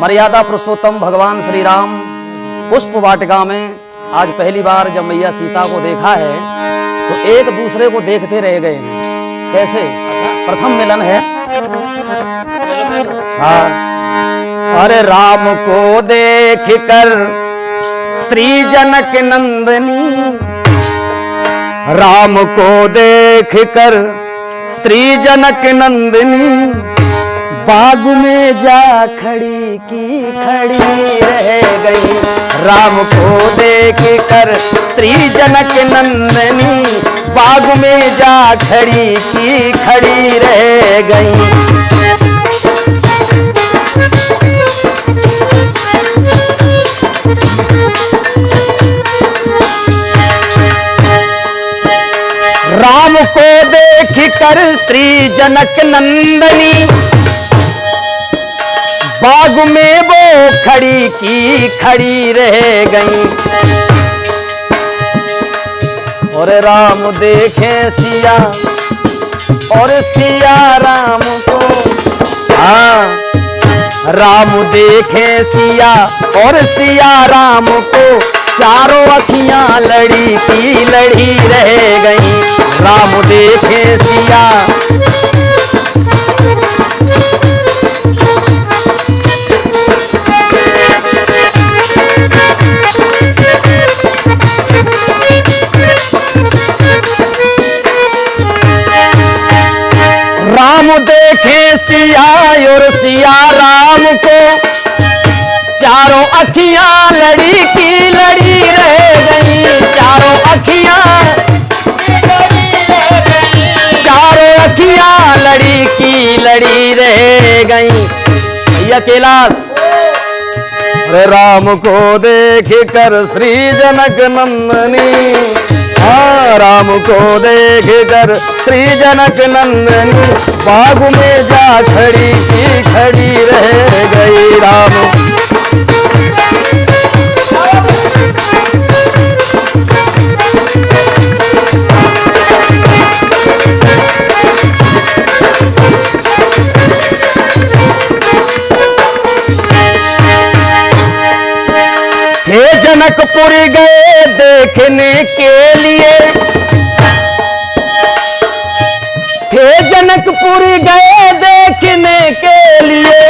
मर्यादा पुरुषोत्तम भगवान श्री राम पुष्प वाटिका में आज पहली बार जब मैया सीता को देखा है तो एक दूसरे को देखते रह गए हैं। कैसे? प्रथम मिलन है। हाँ, अरे राम को देख कर श्री जनक नंदनी, राम को देख कर श्री जनक नंदनी, बाग में जा खड़ी की खड़ी रह गई। राम को देख कर श्री जनक नंदनी, बाग में जा खड़ी की खड़ी रह गई। राम को देख कर श्री जनक नंदनी, बाग में वो खड़ी की खड़ी रह गई। और राम देखे सिया और सिया राम को, हाँ, राम देखे सिया और सिया राम को, चारों अखियां लड़ी की लड़ी रह गई। राम देखे सिया राम देखे सिया और सिया राम को, चारों अखियां लड़ी की लड़ी रह गई। चारों अखियां लड़ी की लड़ी रह गई। भैया कैलाश, अरे राम को देख कर श्री जनक नंदनी, हाँ, राम को देख कर श्री जनक नंदनी, बाग में जा खड़ी की खड़ी रह गई। राम हे जनकपुर गए देखने के लिए, हे जनकपुर गए देखने के लिए,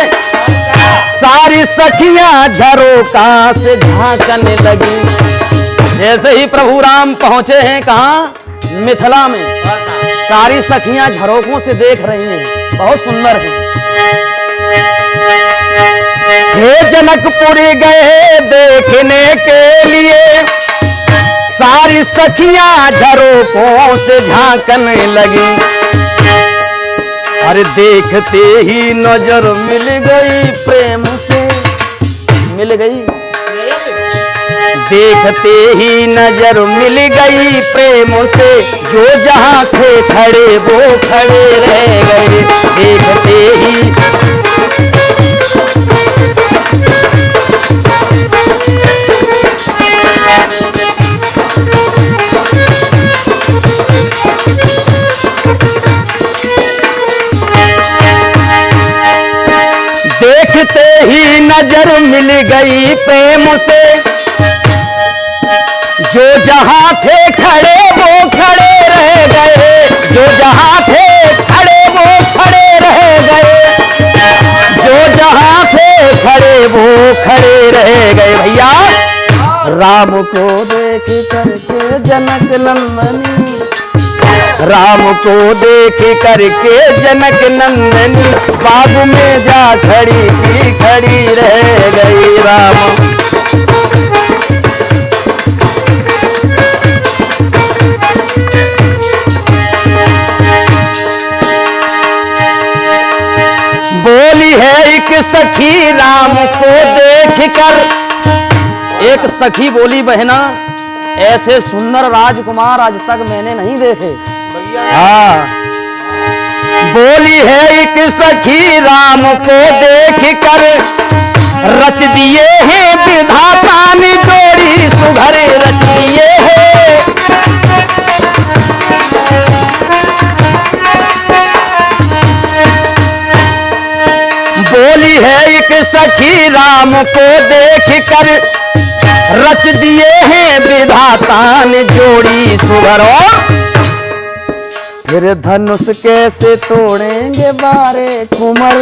सारी सखियां झरोका से झांकने लगी। जैसे ही प्रभु राम पहुंचे हैं कहाँ? मिथिला में। सारी सखियां झरोकों से देख रही हैं, बहुत सुंदर है। हे जनकपुर गए देखने के लिए, सारी सखियां झरोकों से झांकने लगी। अरे देखते ही नजर मिल गई प्रेम से, मिल गई। देखते ही नजर मिल गई प्रेम से, जो जहां थे खड़े वो खड़े रह गए। देखते ही देखते ही नजर मिल गई प्रेम से, जो जहां थे खड़े वो खड़े रह गए। जो जहां थे खड़े वो खड़े रह गए। जो जहां थे खड़े वो खड़े रह गए। भैया, राम को देख करके जनक नंदनी, राम को देख करके जनक नंदनी, बाग में जा खड़ी की खड़ी रह गई। राम बोली है एक सखी राम को देख कर, एक सखी बोली, बहना ऐसे सुंदर राजकुमार आज तक मैंने नहीं देखे। हाँ, बोली है एक सखी राम को देख कर, रच दिए हैं विधाता ने जोड़ी सुघरे रच दिए हैं। बोली है एक सखी राम को देख कर रच दिए हैं विधाता ने जोड़ी सुगर। फिर धनुष कैसे तोड़ेंगे बारे कुंवर,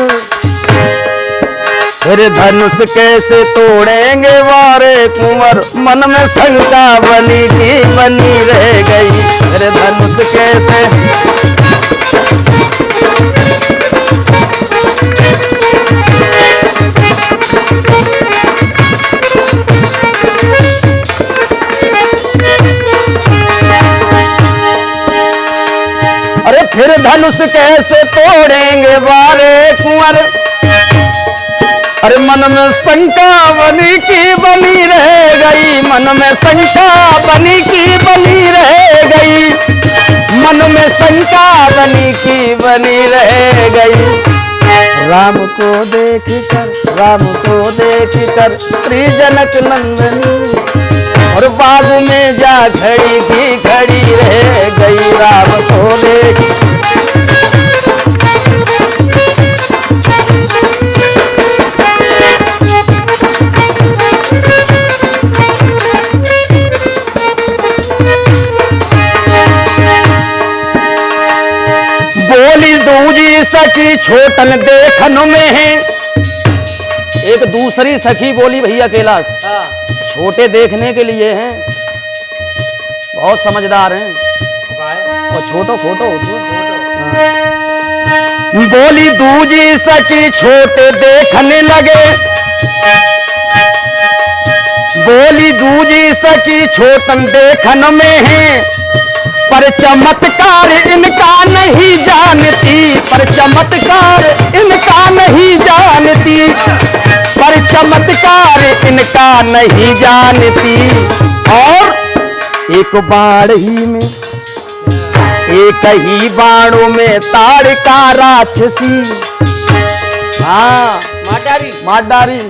फिर धनुष कैसे तोड़ेंगे बारे कुंवर, मन में शंका बनी की बनी रह गई। फिर धनुष कैसे फिर धनुष कैसे तोड़ेंगे बारे कुंवर, अरे मन में शंका बनी की बनी रह गई, मन में शंका बनी की बनी रह गई, मन में शंका बनी की बनी रह गई। राम को देख कर, राम को देख कर श्री जनक नंदनी और बाग में जा खड़ी की खड़ी रह गई। राम को देख बोली दूजी सखी छोटन देखन में है। एक दूसरी सखी बोली भैया कैलाश, छोटे देखने के लिए हैं, बहुत समझदार हैं और छोटो फोटो बोली दूजी सखी छोटे देखने लगे, बोली दूजी सखी छोटन देखन में है, पर चमत्कार इनका नहीं जानती, पर चमत्कार इनका नहीं जानती, पर चमत्कार इनका नहीं जानती। और एक बाण ही में, एक ही बाणों में ताड़का राक्षसी, हाँ माटारी,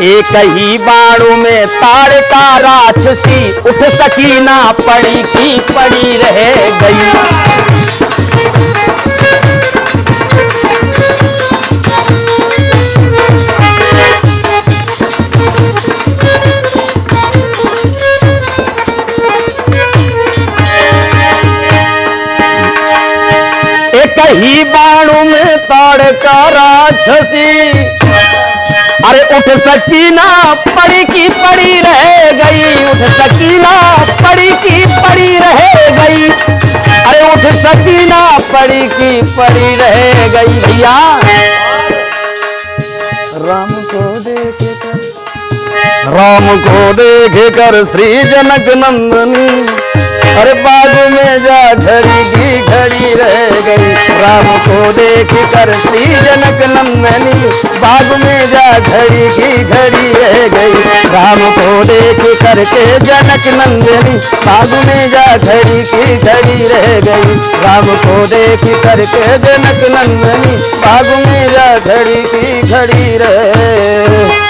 एक ही बाणों में ताड़का राक्षसी, उठ सकी ना पड़ी की पड़ी रह गई। एक ही बाणों में ताड़का राक्षसी, अरे उठ सकीना पड़ी की पड़ी रह गई, उठ सकीना पड़ी की पड़ी रह गई, अरे उठ सकीना पड़ी की पड़ी रह गई। भैया राम को देख कर, राम को देख कर श्री जनक नंदनी अरे बाग में जा खड़ी की खड़ी रह गई। राम को देख कर श्री जनक नंदनी बाग में जा खड़ी की खड़ी रह गई। राम को देख कर के जनक नंदनी बाग में जा खड़ी की खड़ी रह गई। राम को देख कर के जनक नंदनी बाग में जा खड़ी की खड़ी रह